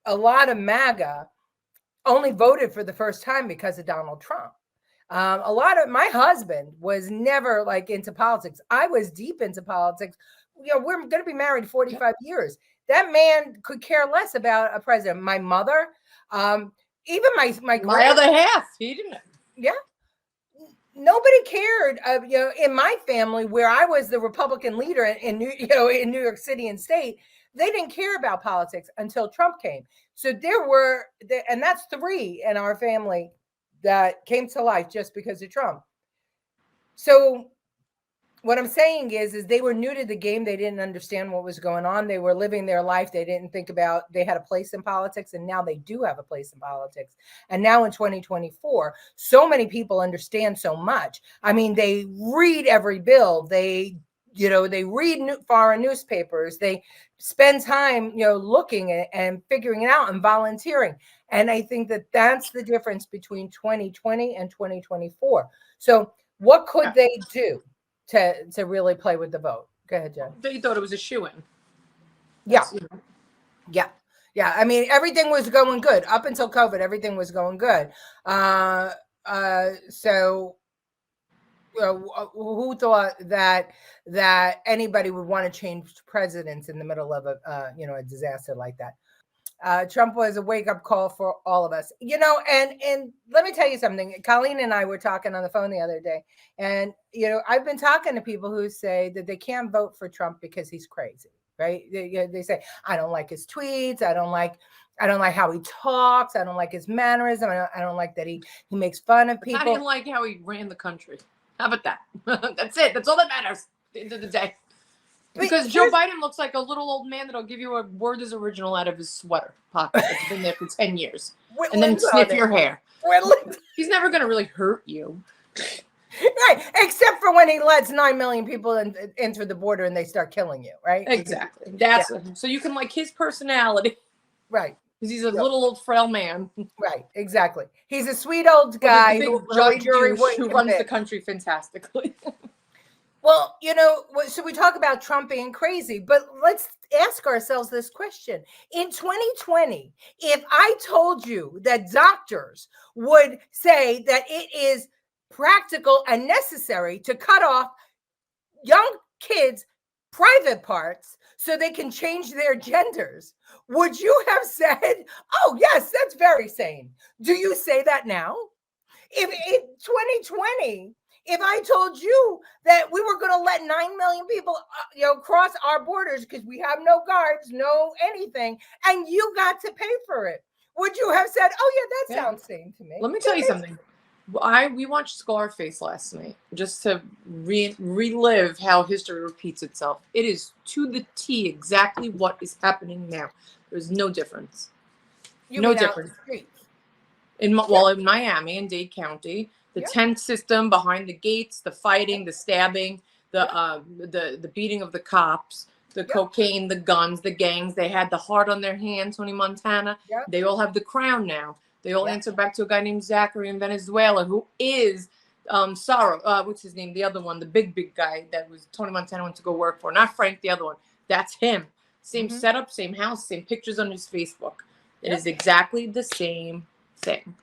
a lot of MAGA only voted for the first time because of Donald Trump. A lot of my husband was never like into politics. I was deep into politics. We're going to be married 45 years. That man could care less about a president. My mother, even my other half, he didn't. Yeah. Nobody cared. In my family, where I was the Republican leader in New York City and state, they didn't care about politics until Trump came. So and that's 3 in our family that came to life just because of Trump. So what I'm saying is they were new to the game. They didn't understand what was going on. They were living their life. They didn't think about they had a place in politics, and now they do have a place in politics. And now in 2024, so many people understand so much. I mean, they read every bill. They read foreign newspapers. They spend time, looking and figuring it out and volunteering. And I think that that's the difference between 2020 and 2024. So what could they do to really play with the vote? Go ahead, Jen. They thought it was a shoo-in. Yeah. Yeah. I mean, everything was going good up until COVID. Everything was going good. So who thought that anybody would want to change presidents in the middle of a disaster like that? Trump was a wake-up call for all of us, and let me tell you something. Colleen and I were talking on the phone the other day, and I've been talking to people who say that they can't vote for Trump because he's crazy, right? They say, I don't like his tweets, I don't like how he talks, I don't like his mannerism, I don't like that he makes fun of people. I didn't like how he ran the country. How about that? That's it. That's all that matters at the end of the day. Because Joe Biden looks like a little old man that'll give you a word as original out of his sweater pocket that's been there for 10 years. And then sniff your hair. He's never going to really hurt you. Right. Except for when he lets 9 million people enter the border and they start killing you, right? Exactly. So you can like his personality. Right. Because he's a little old frail man. Right. Exactly. He's a sweet old guy who runs the country fantastically. Well, so we talk about Trump being crazy, but let's ask ourselves this question. In 2020, if I told you that doctors would say that it is practical and necessary to cut off young kids' private parts so they can change their genders, would you have said, oh, yes, that's very sane? Do you say that now? If in 2020... if I told you that we were going to let 9 million people, cross our borders because we have no guards, no anything, and you got to pay for it, would you have said, "Oh yeah, that sounds sane to me"? Let me tell you something. We watched Scarface last night just to relive how history repeats itself. It is to the T exactly what is happening now. There's no difference. No difference. In Miami and Dade County. The tent system behind the gates, the fighting, the stabbing, the beating of the cops, the cocaine, the guns, the gangs. They had the heart on their hand, Tony Montana. They all have the crown now. They all answer back to a guy named Zachary in Venezuela, who is Sorrow. What's his name? The other one, the big guy that was Tony Montana went to go work for. Not Frank, the other one. That's him. Same setup, same house, same pictures on his Facebook. It is exactly the same thing.